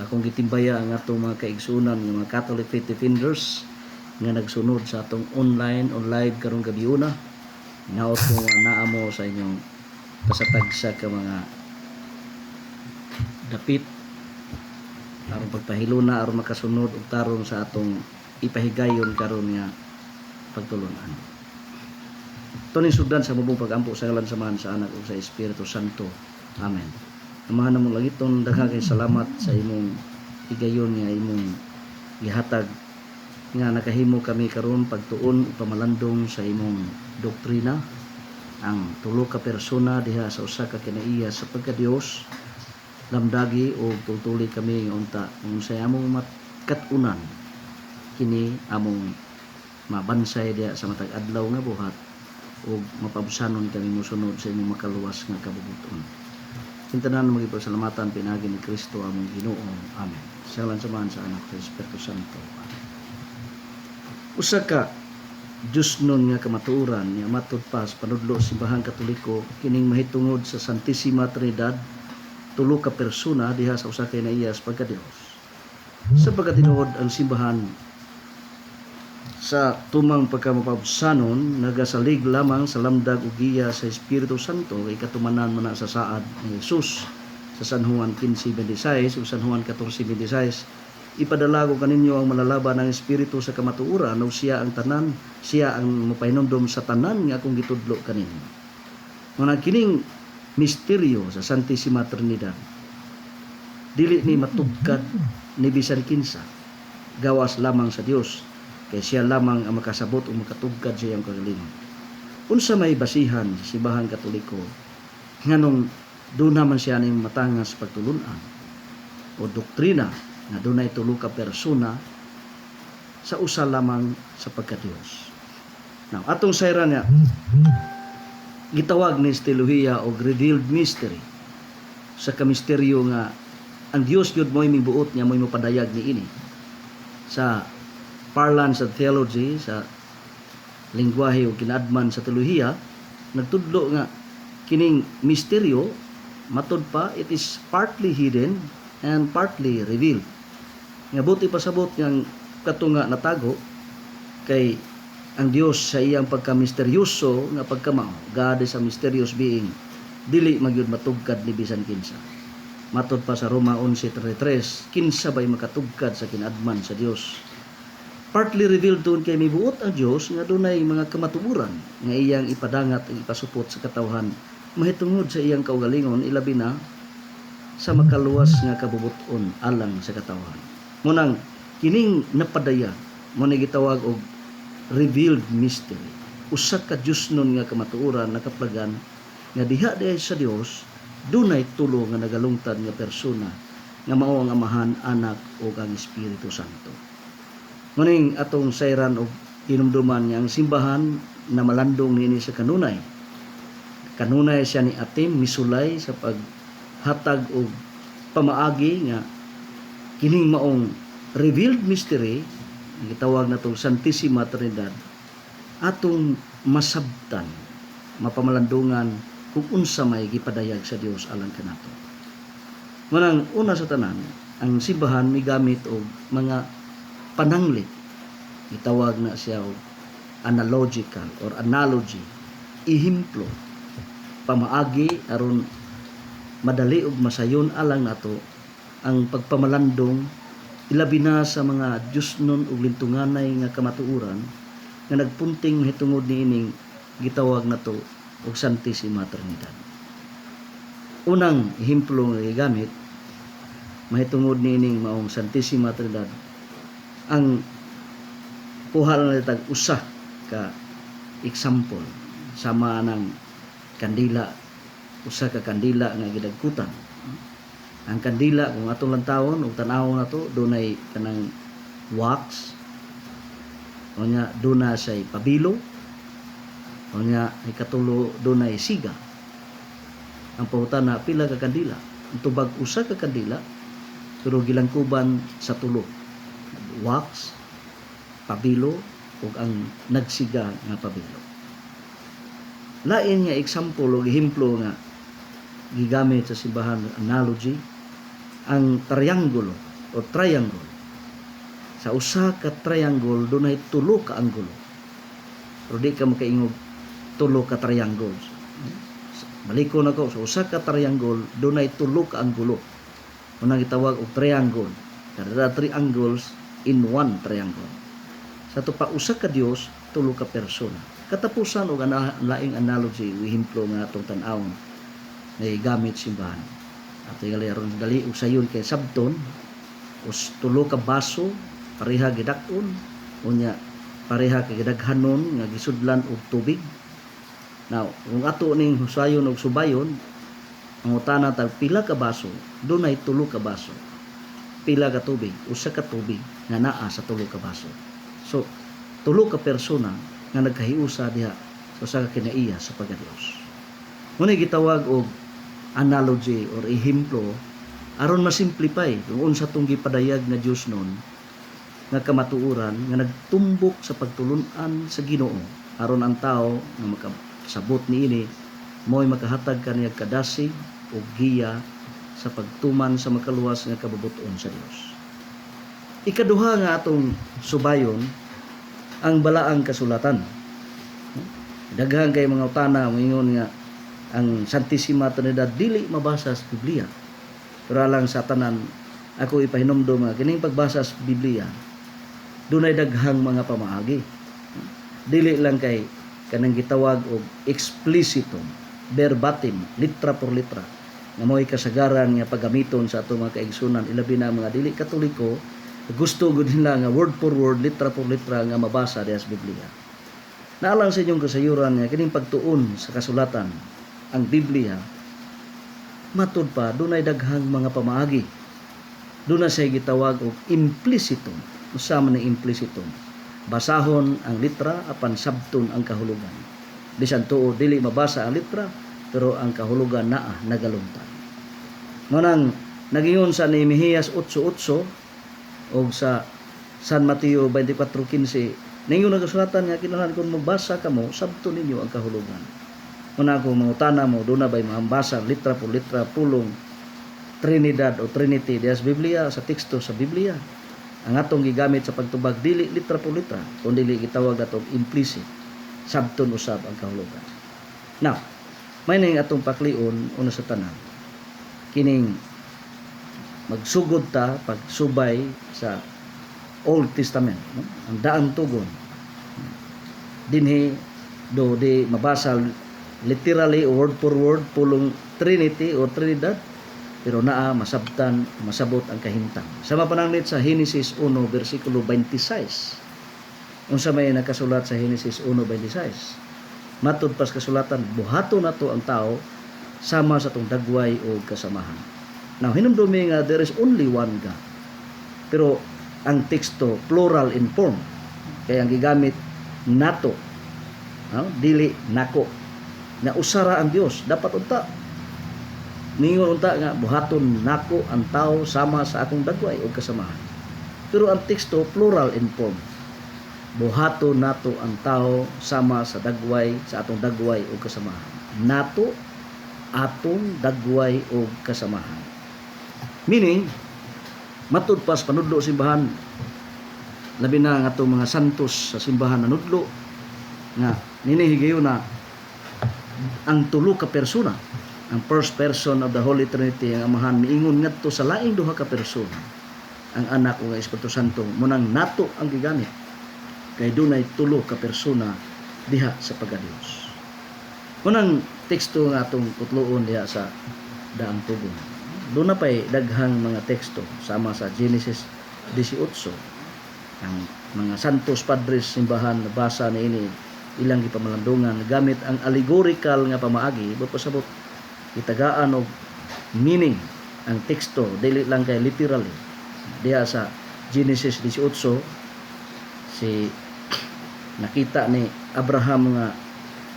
Akong gitimbaya ang atong mga kaigsunan nga mga Catholic Faith Defenders nga nagsunod sa atong online o live karong gabiuna. Hinaot ko nga naa mo sa inyong pasatagsa ka mga dapit aron pagpahiluna aron makasunod og tarong sa atong ipahigayon karon nga pagtulunan. Tuning sugdan sa mubong pagampo sa ngalan samahan sa Anak ug sa Espiritu Santo. Amen. Amahan namong langiton, daghang kay salamat sa imong higayon nga imong gihatag nga nakahimo kami karon pagtuon ug pamalandong sa imong doktrina, ang tulo ka persona diha sa usa ka kinaiya sa pagka-Dios. Lamdagi o tutuli kami nga unta kung sa among matkatunan kini among mabansay diha sa matag adlaw nga buhat ug mapabsanon kami mosunod sa imong makaluwas nga kabubuton. Sintanan magipasalamatan pinagi ni Kristo among Ginoo. Amen. Sa ngalan samahan sa Anak sa Espiritu Santo. Amen. Usa ka Diyos nun nga kamatuoran nga matud pa sa panudlo simbahan Katoliko kining mahitungod sa Santissima Trinidad, tulo ka persona diha sa usa ka kinaiya sa pagka-Dios. Sa pagkatinuod ang simbahan sa tumang pagkamapabsanon nagasalig lamang sa lamdag ug giya sa Espiritu Santo kay katumanan man sa saad ni Jesus sa San Juan 15:26 ug San Juan 14:26. Ipadala ko kaninyo ang malalaban ng Espiritu sa kamatuoran ug siya ang tanan, siya ang mapahinumdom sa tanan nga akong gitudlo kaninyo. Mga kining misteryo sa Santissima Trinidad dili ni matugkad ni bisan kinsa, gawas lamang sa Dios. Kaya siya lamang ang makasabot o makatugkad sa iyang kagalingon. Unsa may basihan sa simbahan Katoliko nganong doon naman siya ning matangas pagtulunan o doktrina nga dunay tulo ka persona sa usa lamang sa pagka-Dios. Now, atong sayran niya gitawag ni teolohiya o revealed mystery sa kamisteryo nga ang Dios gyud mo'y mibuot niya mo'y mapadayag niini sa parlance of theology, sa lingwahe o kinaadman sa teolohiya. Nagtudlo nga kining misteryo matud pa it is partly hidden and partly revealed. Nga buti pasabot nga katunga natago kay ang Dios sa iyang pagka-misteryoso nga pagkamao, God is a mysterious being, dili magyud matugkad ni bisan kinsa. Matud pa sa Roma 11:33, kinsa ba'y makatugkad sa kinaadman sa Dios? Partly revealed doon kay mibuot ang Dios nga dunay mga kamatuoran nga iyang ipadangat ug ipasupot sa katawhan mahitungod sa iyang kaugalingon, ilabi na sa makaluwas nga kabubuton alang sa katawhan. Munang kining napadaya mo ni gitawag og revealed mystery. Usa ka Dios nun nga kamatuoran nakaplagan nga diha sa Dios dunay tulo nga nagalungtad nga persona nga mao ang Amahan, Anak ug ang Espiritu Santo. Muning atong sayran og hinumduman nga ang simbahan na malandong niini sa kanunay. Kanunay siya ni atim misulay sa paghatag og pamaagi nga kining maong revealed mystery gitawag natong Santissima Trinidad atong masabtan, mapamalandungan kung unsa may gipadayag sa Dios alang kanato. Munang una sa tanan, ang simbahan migamit og mga pananglit, itawag na siya analogical or analogy, ihimplo, pamaagi aron madali ug masayon alang nato ang pagpamalandong ilabi na sa mga Dios nun ug lintunganay nga kamatuoran nga nagpunting mahitungod niining gitawag nato og Santissima Trinidad. Unang ihimplo nga gigamit mahitungod niining maong Santissima Trinidad, ang kuha lang nitag usa ka example sama ng kandila, usa ka kandila nga gidagkutan. Ang kandila kung atong lantawon ug tan-awon nato dunay kanang wax, unya duna say pabilo, unya ikatulo dunay siga. Ang pangutana pila ka kandila? Ang tubag usa ka kandila pero gilangkuban sa tulo, wax, pabilo ug ang nagsiga nga pabilo. Lain nga example o ehemplo nga gigamit sa simbahan analogy ang triangle o triangle. Sa usa ka triangle dunay tulo ka anggulo. Pero di ka makaingog tulo ka triangle. Baliko na ko, sa usa ka triangle dunay tulo ka anggulo. Unang gitawag og triangle. There are three angles in one triangle. Sa to pa usa ka Dios, tulo ka persona. Katapusan og laing analogy o ehemplo nga atong tan-awon na gamit simbahan. At aron dali og sayon kay sabton us tulo ka baso pareha gidakon unya pareha kay gidaghanon nga gisudlan og tubig. Now, kung ato ning husayon og subayon, ang utana tag pila ka baso, dunay tulo ka baso. Pila ka tubig, usa ka tubig nga naa sa tulo ka baso. So, tulo ka persona nga nagkahiusa diha sa usa ka kinaiya sa pagka-Dios. Muna gitawag og analogy or ehemplo aron masimplify kung unsa tong gipadayag nga Dios nun nga kamatuoran nga nagtumbok sa pagtulun-an sa Ginoo aron ang tao nga makasabot niini mo'y makahatag kaniya kadasig o giya sa pagtuman sa makaluwas nga kababuton sa Dios. Ikaduha nga atong subayon ang balaang kasulatan. Daghan kay mga utana moingon nga ang Santissima Trinidad dili mabasa sa Biblia. Pero alang sa tanan ako ipahinumdum nga kining pagbasa sa Biblia dunay daghang mga pamaagi. Dili lang kay kanang gitawag og explicitum, verbatim, litra por litra nga mo'y kasagaran nga paggamiton sa atong mga kaigsunan ilabi na mga dili Katoliko gusto gud nila nga word for word, litra por litra nga mabasa diha sa Biblia. Naalang sa inyong kasayuran nga kining pagtuon sa kasulatan ang Biblia matud pa dunay daghang mga pamaagi. Duna say gitawag og implicitum. Usa man ang implicitum. Basahon ang litra apan sabton ang kahulugan. Bisan tuo dili mabasa ang litra pero ang kahulugan naa nagalungtad. Manang nagingon sa Nehemías 8:8 og sa San Mateo 24:15 ninyo nagasulatan nga kinahanglan kung magbasa kamo sabton ninyo ang kahulugan. Una ko mangutana mo doon na ba'y mahambasa litra por litra pulong Trinidad o Trinity diha sa Biblia sa teksto sa Biblia. Ang atong gigamit sa pagtubag dili litra por litra kundi dili gitawag atong implicit sabton usab ang kahulugan. Now, may ning atong paklion una sa tanan. Kining magsugod ta pagsubay sa Old Testament, no? Ang daang tugon. Dinhi do di mabasa literally word for word pulong Trinity o Trinidad pero naa masabtan masabot ang kahimtang. Sama pananglit sa Genesis 1 versikulo 26. Unsa may nakasulat sa Genesis 1:26. Matud pas kasulatan buhaton nato ang tao sama sa tong dagway o kasamahan. Now hinumdumi nga there is only one God. Pero ang teksto plural in form kaya ang gigamit nato dili nako na usara ang Dios dapat unta ningon unta nga buhaton nako ang tao sama sa akong dagway o kasamahan. Pero ang teksto plural in form buhaton nato ang tao sama sa dagway sa atong dagway o kasamahan. Nato atong dagway o kasamahan. Meaning matud pas panudlo simbahan labi na nga atong mga santos sa simbahan nanudlo nga ninihigayon na ang tulo ka persona, ang first person of the Holy Trinity, ang Amahan miingon ngadto sa laing duha ka persona, ang Anak ug ang Espiritu Santo munang nato ang gigamit kay dunay tulo ka persona diha sa pagka-Dios. Munang teksto nga atong putloon diha sa daang tugon. Doon na pa'y daghang mga teksto sama sa Genesis 18. Ang mga santos padres simbahan nabasa na ini ilang gipamalandungan gamit ang allegorical nga pamaagi pasabot itagaan og meaning ang teksto dili lang kay literally diha sa Genesis 18 si nakita ni Abraham nga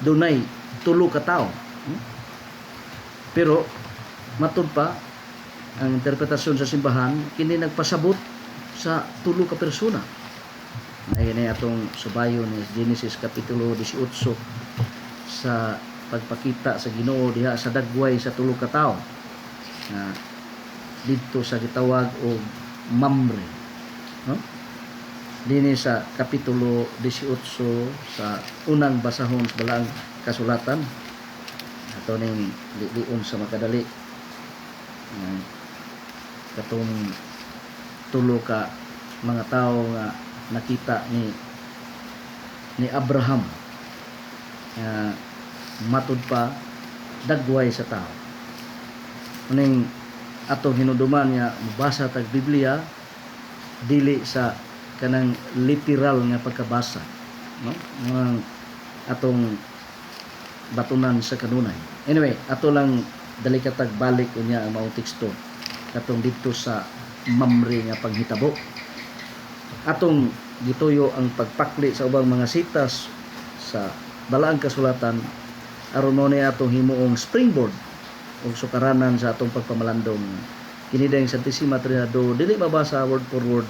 dunay tulo ka tawo pero matud pa ang interpretasyon sa simbahan kini nagpasabot sa tulo ka persona. Ayan ay atong subayon ni Genesis kapitulo 18 sa pagpakita sa Ginoo diha sa dagway sa tulo ka tawo. dito sa gitawag og Mamre, no? Dinhi sa kapitulo 18 sa unang basahon sa Balaang Kasulatan. Ato ning lion sa makadali. Katong tulo ka mga tao nga nakita ni Abraham matud pa dagway sa tao. Uning ato hinuduman nga mubasa tag Biblia dili sa kanang literal nga pagkabasa, no? Ang atong batunan sa kanunay. Anyway, ato lang dali katag balik unya ang maong teksto katong dito sa Mamre nga panghitabo. Atong gituyo ang pagpakli sa ubang mga sitas sa Balaang Kasulatan aron mo ni atong himuong springboard o sukaranan sa atong pagpamalandong. Kini dayang Santissima Trinidad dili mabasa word for word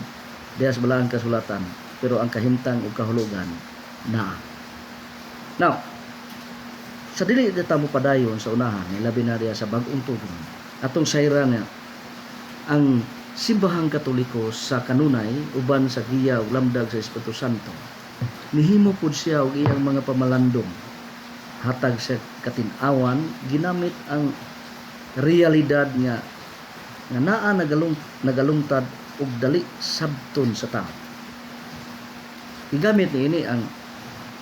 diha sa Balaang Kasulatan, pero ang kahimtang ug kahulugan na. Now, sa dili dita mo padayon sa unahan, labi na diha sa bag-ong tugon, atong sayran nga ang simbahang Katoliko sa kanunay uban sa giya ug lamdag sa Espiritu Santo. Nihimo pud siya og iyang mga pamalandong hatag sa katin-awan ginamit ang realidad nga naa nagalungtad ug dali sabton sa tao. Igamit niini ang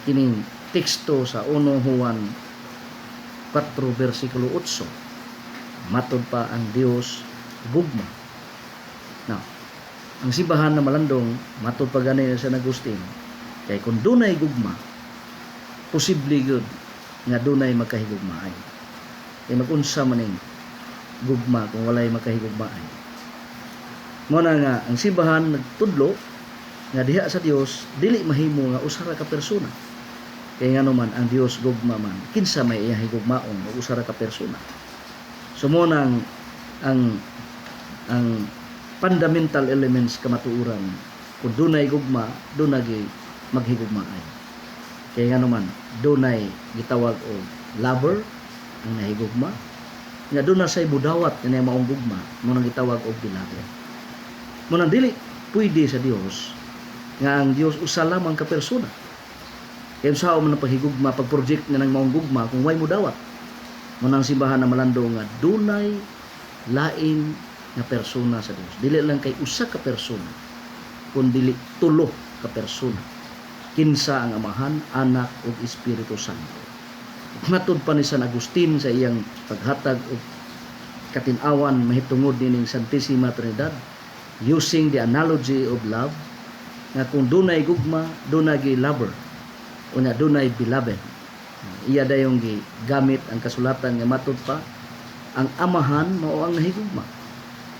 kining teksto sa 1 Juan 4 versikulo 8. Matod pa ang Dios gugma. Now, ang simbahan na malandong matod pa gani sa Agustin, kay kung dunay gugma, posible gyud nga dunay makahigugmaay. Kay magunsa maning gugma kung walay makahigugmaay. Mo na nga ang simbahan nagtudlo nga diha sa Dios dili mahimo nga usa ra ka persona. Kay ngano man ang Dios gugma man, kinsa may iya higugmaon o usa ra ka persona. So mo nang ang fundamental elements kamatuoran kung dunay gugma, dunay maghigugmaay. Kay ngano man dunay gitawag og lover ang nahigugma, nga dunay say budawat nga maong gugma, mo nang gitawag og beloved. Mo nang dili pwede sa Dios nga ang Dios usa lamang ka persona. Kaya sao man ang paghigugma, pag-project nga ng maong gugma kung way mudawat. Mo nang simbahan na malando nga dunay lain nga persona sa Dios. Dili lang kay usa ka persona, kundi tulo ka persona. Kinsa ang Amahan, Anak ug Espiritu Santo. Matud pa ni San Agustin sa iyang paghatag og katin-awan mahitungod nining Santissima Trinidad, using the analogy of love, nga kung dunay gugma, dunay lover, o nga dunay beloved. Iya dayong gamit ang kasulatan nga matud pa ang Amahan mao ang nahigugma.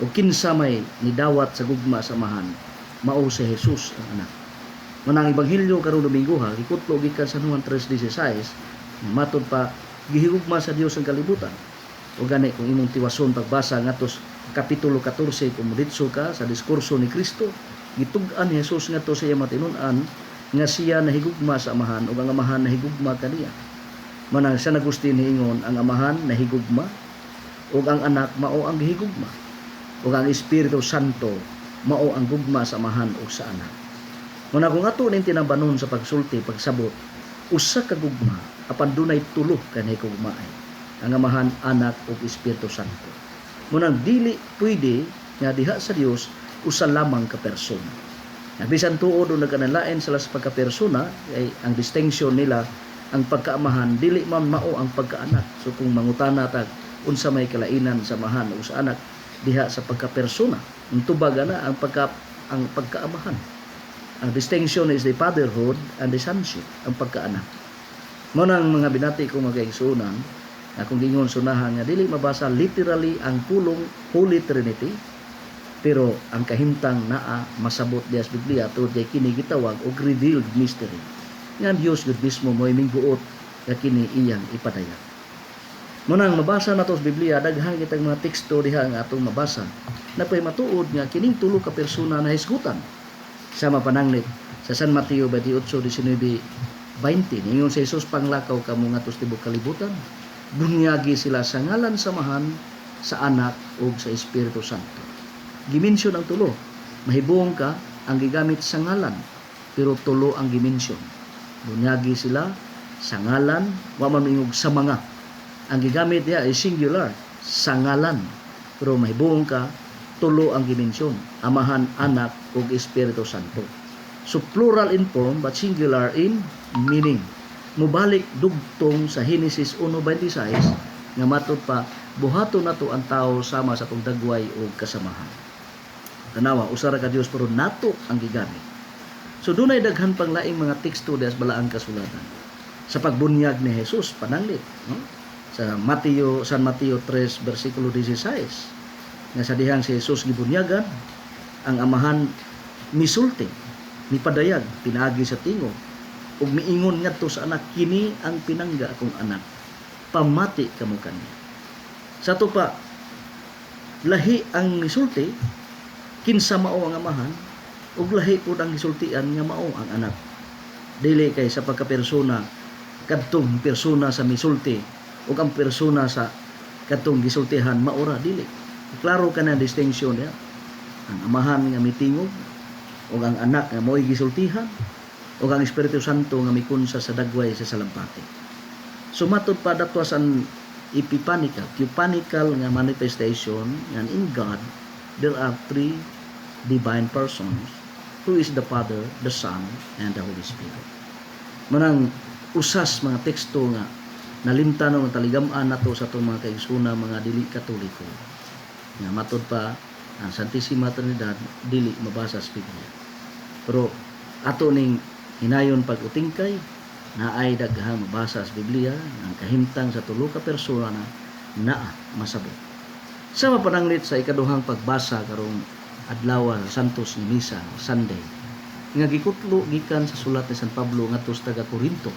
O kinsa may nidawat sa gugma sa Amahan, mao si Jesus ang anak. Manang ebanghelyo karong Domingo ha, gikutlo gikan sa Juan 3:16, matud pa gihigugma sa Dios ang kalibutan. O gani kung imong tiwason pagbasa ngadto kapitulo 14 kung moditso ka sa diskurso ni Kristo, gitug-an ni Jesus ngadto sa iya matinun-an nga siya nahigugma sa Amahan ug ang Amahan nahigugma kaniya. Manang San Agustin hiingon ang Amahan nahigugma ug ang anak mao ang gihigugma ug ang Espiritu Santo mao ang gugma sa Amahan ug sa anak. Muna kung ato ning tinabanon sa pagsulti pagsabot, usa ka gugma apan dunay tulo ka nahigugmaay, ang Amahan, Anak ug Espiritu Santo. Munang dili pwede nga diha sa Dios usa lamang ka persona. Bisan tuod o nagkanalain sila sa pagka-persona, ay ang distinction nila ang pagkaamahan dili man mao ang pagkaanak. So kung mangutana tag unsa may kalainan sa Amahan o sa anak diha sa pagka-persona, tubag na ang pagkaamahan. Ang distinction is the fatherhood and the sonship, ang pagkaanak. Mo nang mga binati ko magaigsunan, akong gingon sunahan nga dili mabasa literally ang pulong Holy Trinity, pero ang kahimtang naa masabot diha sa Biblia tungod kay kini gitawag og revealed mystery. Nga Dios gud mismo mo'y mingbuot nga kini iyang ipadayag. Munang mabasa nato sa Biblia daghan kitag mga teksto diha nga atong mabasa napay matuod nga kining tulo ka persona na hisgutan. Sama pananglit sa San Mateo 28:19-20 ningon sa Jesus panglakaw kamo ngadto sa tibuok kalibutan, bunyagi sila sa ngalan sa Amahan, sa Anak ug sa Espiritu Santo. Gimensyon ang tulo. Mahibong ka ang gigamit sa ngalan, pero tulo ang gimensyon. Bunyagi sila sa ngalan, wa man ingog sa mga. Ang gigamit niya ay singular, sa ngalan. Pero mahibong ka, tulo ang gimensyon. Amahan, Anak ug Espiritu Santo. So plural in form but singular in meaning. Mubalik dugtong sa Genesis 1:26 nga matud pa buhaton nato ang tao sama sa atong dagway ug kasamahan. Tanawa, usara ka Dios pero nato ang gigamit. So dunay daghan pang laing mga teksto dias balaang kasulatan. Sa pagbunyag ni Jesus pananglit, no? Sa San Mateo 3 bersikulo 16 nga sa dihang si Jesus gibunyagan, ang amahan misulti, mipadayag, pinaagi sa tingog ug miingon ngadto sa anak, kini ang pinangga akong anak, pamati kamo kaniya. Sa to pa lahi ang misulti, kinsa mao ang amahan, ug lahi pud ang gisultian nga mao ang anak. Dili kay sa pagkapersona kadtong persona sa misulti ug ang persona sa kadtong gisultihan maura, dili. Klaro ka na distinction ya. Ang amahan nga mitingog ug ang anak nga mo'y gisultihan ug ang Espiritu Santo nga mikunsa sa dagway sa salampati. Sumatod pa datwas ang epipanical nga manifestation nga in God there are three divine persons who is the Father, the Son, and the Holy Spirit. Manang usas mga teksto nga nalimtan ng taligam-an nato sa itong mga kaigsoona mga dili katoliko. Nga matod pa ang Santissima Trinidad dili mabasa sa Biblia. Pero ato ning hinayon pag-utingkay na ay daghang mabasa sa Biblia ang kahimtang sa tulo ka persona na naa masabot. Sa mapananglit sa ikaduhang pagbasa karong adlaw sa Santos ni Misa, Sunday, nga gikutlo gikan sa sulat ni San Pablo ngadto sa taga Corinto,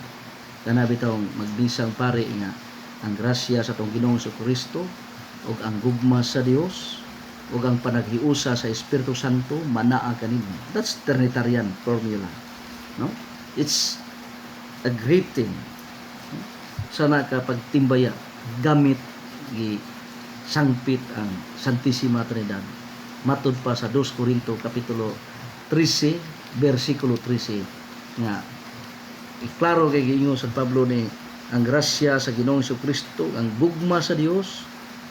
kana bitaw magbisang pare nga ang grasya sa atong Ginoong Kristo ug ang gugma sa Dios ug ang panaghiusa sa Espiritu Santo manaa kaninyo. That's Trinitarian formula, no? It's a great thing. Sana ka pagtimbaya gamit gi sangpit ang Santissima Trinidad. Matud pa sa 2 Corinto kapitulo 13 bersikulo 13 nga iklaro kay giingon sa Pablo ni ang grasya sa Ginoong Kristo, ang gugma sa Dios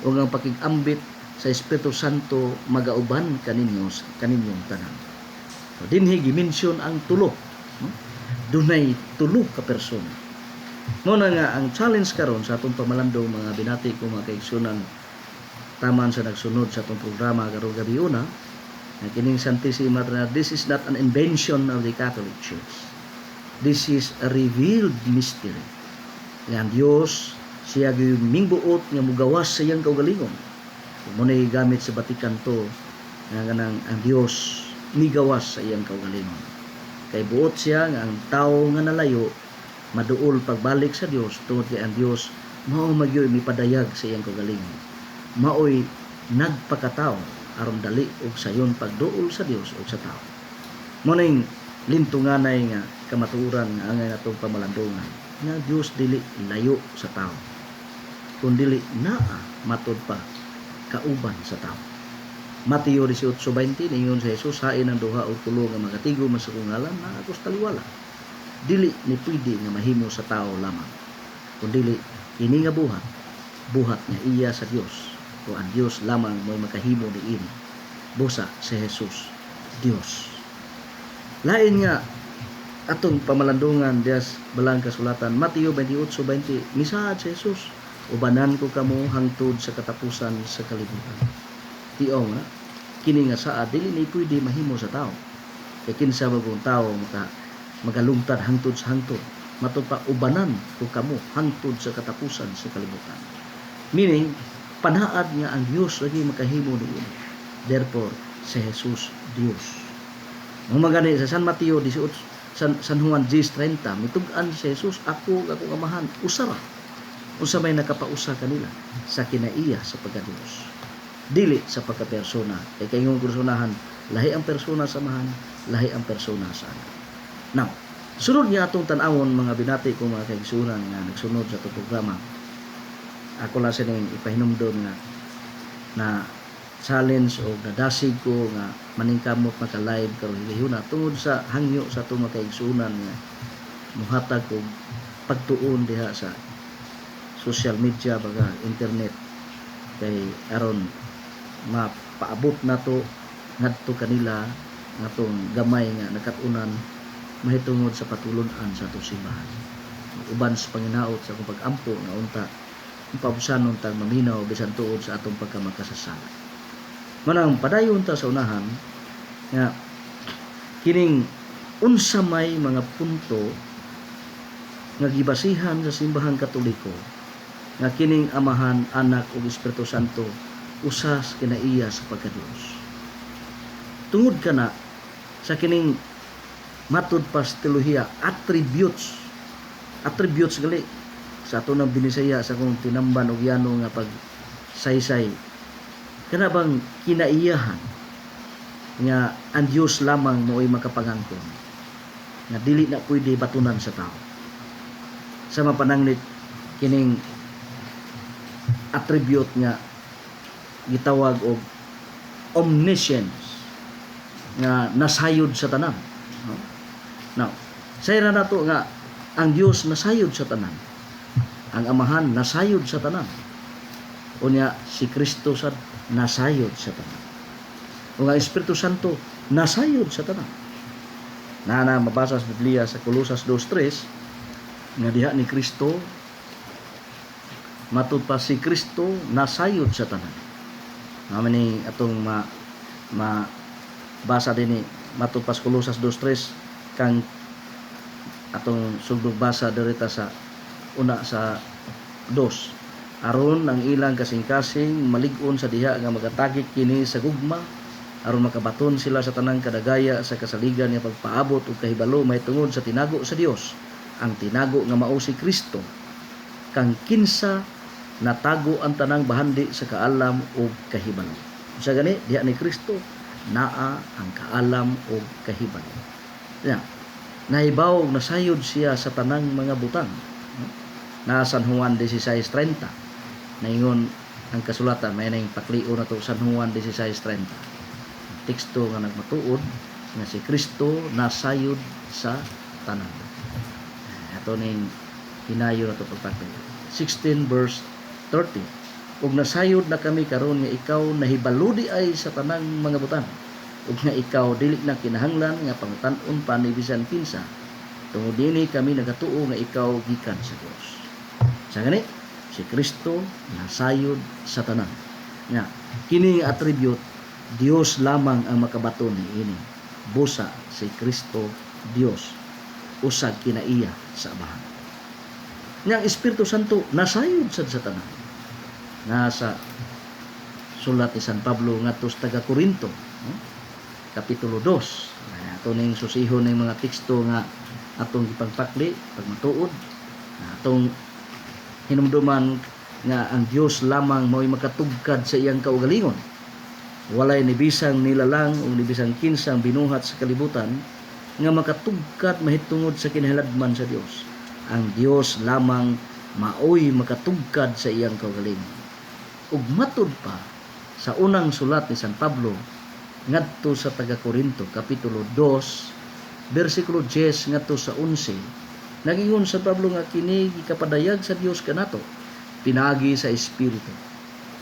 o ang pakigambit sa Espiritu Santo magauban kaninyong tanan. So, dinhi gimension ang tulo, no? Dunay tulo ka persona. Muna nga ang challenge karon sa atong pamalandong mga binati ko mga kaigsunan taman sa nagsunod sa atong programa karong gabi una na kining Santissima Trinidad, this is not an invention of the Catholic Church. This is a revealed mystery. Ang Dios siya gimingbuot nga mugawas sa iyang kaugalingon. Muna gamit sa Batikan to nga kanang ang Dios migawas sa iyang kaugalingon. Kay buot siya nga ang tawo nga nalayo maduol pagbalik sa Dios tungod kay ang Dios mao magyoy mipadayag sa iyang kaugalingon. Maoy nagpakatao aron dali og sayon pagduol sa Dios ug sa tao. Muna yung lintunganay nga kamatuoran nga angay natong pamalandongan nga Dios dili layo sa tao kundi naa matud pa kauban sa tao. Mateo 18:20 ningon sa Jesus, hain ang duha o tulo nga magatigo man sa kong ngalan na akos taliwala. Dili ni pwede nga mahimo sa tao lamang kundi ini nga buhat nga iya sa Dios o ang Dios lamang mo'y makahimo diin. Busa si Jesus Dios. Lain nga atong pamalandungan dias balang kasulatan Mateo 28:20, misaad si Jesus, ubanan ko kamo hangtod sa katapusan sa kalibutan. Tiyaw nga kini nga saad dili ni pwede mahimo sa tao. Kay kinsa magong tao magalungtad hangtod sa hangtod. Matud pa ubanan ko kamo hangtod sa katapusan sa kalibutan. Meaning panaad nga ang Dios lagi makahimo niini. Therefore si Jesus Dios. Ang magani sa San Mateo 18 San Juan 10:30 mitug-an si Jesus, ako akong amahan usara unsa may nakapausa kanila sa kinaiya sa pagka-Dios dili sa pagka-persona. Kay kayong personahan lahi ang persona sa amahan, lahi ang persona sa anak. Now sunod niya atong tan-awon mga binati ko mga kaigsunan nga nagsunod sa itong programa. Ako lang sining ipahinumdon nga na challenge o nadasig ko nga maningkamot maka-live karon gihuna tungod sa hangyo sa atong makaigsunan nga muhatag og pagtuon diha sa social media baga internet kay aron mapaabot nato ngadto kanila natong gamay nga nakatunan mahitungod sa patulon-an sa atong simbahan. Uban sa panginaot sa akong pag-ampo nga unta pabusanon tang maminaw bisan tuod sa atong pagkamakasasala. Manang padayon ta sa unahan nga kining unsa may mga punto nga gibasihan sa simbahang Katoliko nga kining Amahan, Anak ug Espiritu Santo usas kinaiya sa pagka-Dios. Tungod kana sa kining matud pas teolohiya attributes gali sa ato nang binisaya sa kung tinamban og yano nga pag saysay kana bang kinaiyahan nga ang Dios lamang mo'y makapangangkon nga dili na pwede batunan sa tao sa mapanangnit kining attribute nga gitawag og omniscience nga nasayod sa tanan. Now, sayra nato nga ang Dios nasayod sa tanan, ang Amahan nasayod sa tanan, unya si Kristo sad nasayod sa tanan, o ang Espiritu Santo nasayod sa tanan. Na mabasa sa Biblia sa Colosas 2:3 nga diha ni Kristo matud pa si Kristo nasayod sa tanan. Namani atong basa din ni matud pa sa Colosas 2:3 kang atong sugdog basa direta sa una sa 2 aron ang ilang kasing-kasing malig-on sa diha nga magatagik kini sa gugma aron makabaton sila sa tanang kadagaya sa kasaligan nga pagpaabot ug kahibalo mahitungod sa tinago sa Dios, ang tinago nga mao si Kristo kang kinsa natago ang tanang bahandi sa kaalam ug kahibalo. Sa gani diha ni Kristo naa ang kaalam ug kahibalo. Ya, nahibaw nasayod siya sa tanang mga butang. Na San Juan 16:30 naingon ang kasulatan may nang pakliu na to San Juan 16:30. Teksto nga nagmatuod nga si Kristo nasayod sa tanan. Ato ning hinayo na to pagpakli. 16 verse 30. Ug nasayod na kami karon nga ikaw nahibaludi ay sa tanang mga butang. Ug nga ikaw dili na kinahanglan nga pangtan-on pa ni bisan kinsa. Tungod dinhi kami nagatuo nga ikaw gikan sa Dios. Sa gani si Kristo nasayod sa tanan. Nga kini attribute Dios lamang ang makabaton niini. Busa si Kristo Dios usag kinaiya sa Amahan. Nga Espiritu Santo nasayod sa tanan. Nasa sulat ni San Pablo ngadto sa taga Corinto, kapitulo 2. Ato ning susihon ng mga teksto nga atong gipagpakli pagmatuod. Atong hinumduman nga ang Dios lamang mao'y makatugkad sa iyang kaugalingon. Walay ni bisang nilalang o ni bisang kinsang binuhat sa kalibutan nga makatugkad mahitungod sa kinahanglan sa Dios. Ang Dios lamang mao'y makatugkad sa iyang kaugalingon. Ug matud pa sa unang sulat ni San Pablo ngadto sa taga Corinto kapitulo 2 bersikulo 10 ngadto sa 11 nagingon sa Pablo nga kini gikapadayag sa Dios kanato pinagi sa espiritu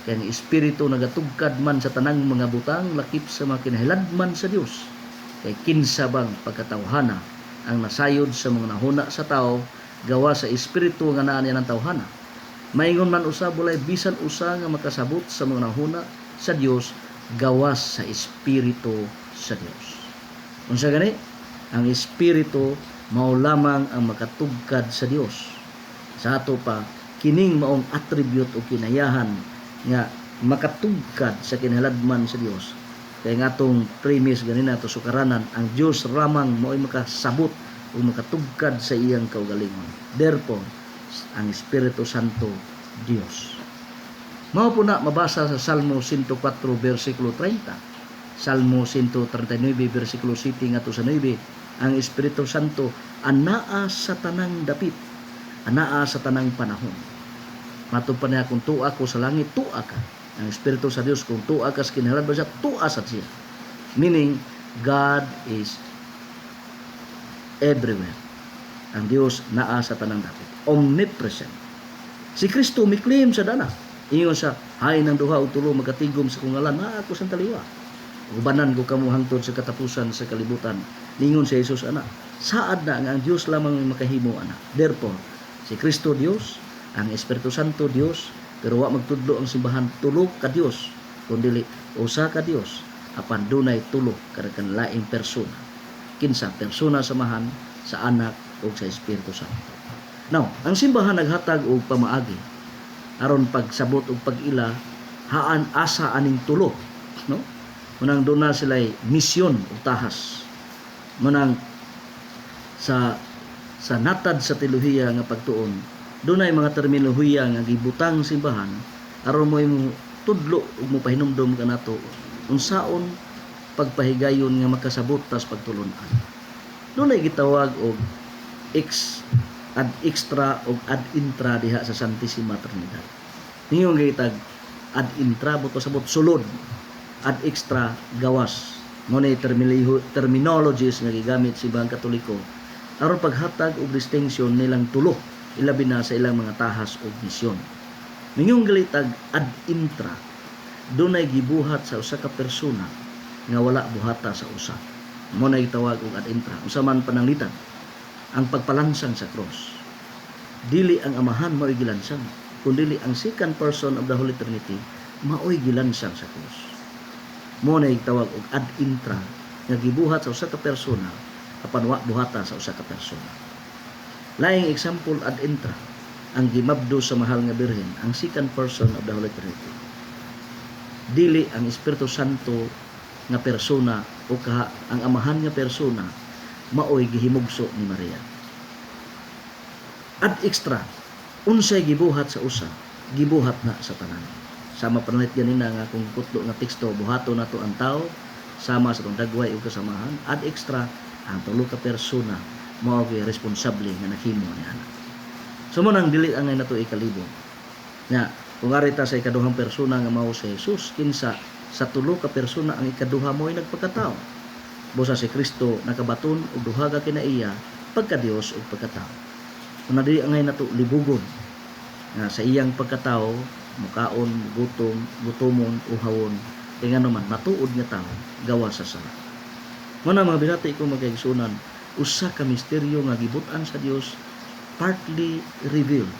kay ang espiritu nagatugkad man sa tanang mga butang lakip sa mga kinahanglan sa Dios kay kinsa bang pagkatawhana ang nasayod sa mga nahuna sa tao gawa sa espiritu nga naa niya ng tawhana. Maingon man usab walay bisan usa nga makasabot sa mga nahuna sa Dios gawas sa espiritu sa Dios. Unsa gani? Ang espiritu mao lamang ang makatugkad sa Dios. Sa ato pa kining maong attribute o kinayahan nga makatugkad sa kinahanglan sa Dios. Kay nga atong premise ganina to sukaranan ang Dios lamang mao'y makasabot o makatugkad sa iyang kaugalingon. Therefore, ang Espiritu Santo Dios. Mao po na mabasa sa Salmo 104 versikulo 30. Salmo 139 versikulo 7 ngadto sa 9. Ang Espiritu Santo anaa sa tanang dapit, anaa sa tanang panahon. Matud pa niya kung tuwa ko sa langit, tuwa ka. Ang Espiritu sa Dios kung tuwa ka sa kinahanglan ba siya, tuwa sa siya. Meaning, God is everywhere. Ang Dios naa sa tanang dapit. Omnipresent. Si Kristo mi-claim sa dana. Ingon sa hay ng duha o tulo magatigom sa kungalan, ako sa taliwa. Ubanan ko kamo hangtod sa katapusan sa kalibutan. Ningon si Jesus ana. Saad na nga ang Dios lamang makahimo ana. Therefore, si Kristo Dios, ang Espiritu Santo Dios, pero wa magtudlo ang simbahan tulo ka Dios, kundi usa ka Dios apan dunay tulo kada kan laing persona. Kinsa persona samahan sa Anak ug sa Espiritu Santo. Now, ang simbahan naghatag og pamaagi aron pagsabot og pag-ila haan asa aning tulo, no? Munang doon na sila'y misyon o tahas. Munang sa natad sa teolohiya nga pagtuon, doon ay mga terminolohiya nga gibutang simbahan aron mo tudlo ug mo pahinumdom kanato unsaon pagpahigayon nga makasabot tas pagtulunan. Doon ay gitawag og ad extra o ad intra diha sa Santissima Trinidad. Ningon gitag ad intra buto sabot sulod, ad extra gawas. Mo nay terminologies nga gigamit sa ibang Katoliko aron paghatag og distinction nilang tulo ilabi na sa ilang mga tahas o misyon. Ningon gitag ad intra, dunay gibuhat sa usa ka persona nga wala buhata sa usa. Mo nay gitawag og ad intra. Unsa man pananglitan ang pagpalansang sa cross. Dili ang amahan mao'y gilansang, kundi ang second person of the Holy Trinity mao'y gilansang sa cross. Mo na gitawag og ad intra nga gibuhat sa usa ka persona apan wa buhata sa usa ka persona. Laing example ad intra ang gimabdo sa mahal nga birhen, ang second person of the Holy Trinity. Dili ang Espiritu Santo nga persona o ang amahan nga persona maoy gihimugso ni Maria. Ad extra, unsay gibuhat sa usa, gibuhat na sa tanan. Sama panalit ganina nga kung kutlo nga teksto, buhato na to ang tao, sama sa tong dagway o kasamahan. Ad extra, ang tulo ka persona mao gyud responsable nga naghimo ni ana. So mo nang dili angay nato ikalibo. Nya, kung arita sa ikaduhang persona nga mao si Jesus, kinsa sa tulo ka persona ang ikaduha mo ay nagpakatao. Busa si Kristo nakabaton og duha ka kinaiya pagka Dios ug pagkatao. Kung dili angay nato libugon nga sa iyang pagkatao, mukaon, gutomon, uhawon, kaya naman matuod nga tao gawa sa sala. Muna mga binati ko magkaigsunan, usa ka misteryo nga gibutan sa Dios, partly revealed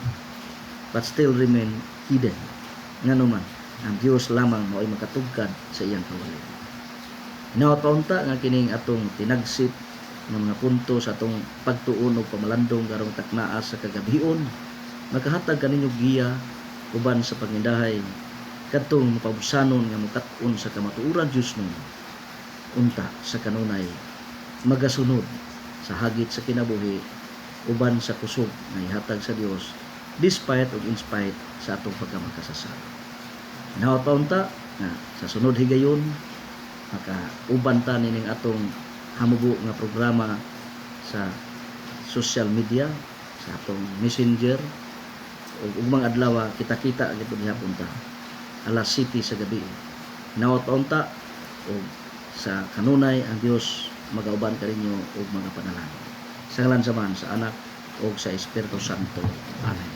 but still remain hidden. Nga naman ang Dios lamang mao'y makatugkad sa iyang kawalan. Nawapaunta nga kining atong tinagsip ng mga punto sa atong pagtuon o pamalandong karong taknaa sa kagabion, nakahatag kaninyo giya uban sa pangindahay kadtong mapabusanon nga mukat-on sa kamatuoran Dios nun, unta sa kanunay magasunod sa hagit sa kinabuhi uban sa kusog nga ihatag sa Dios despite o in spite sa atong pagkamakasasala. Nawapaunta nga sa sunod higayon uban ta nining atong hamugo nga programa sa social media, sa atong messenger ug mga adlaw kita-kita gid gihapon ta alas 7 sa gabi. Nawapaunta og sa kanunay ang Dios magauban kaninyo og mga panalangin. Sa ngalan sa Man, sa Anak ug sa Espiritu Santo. Amen.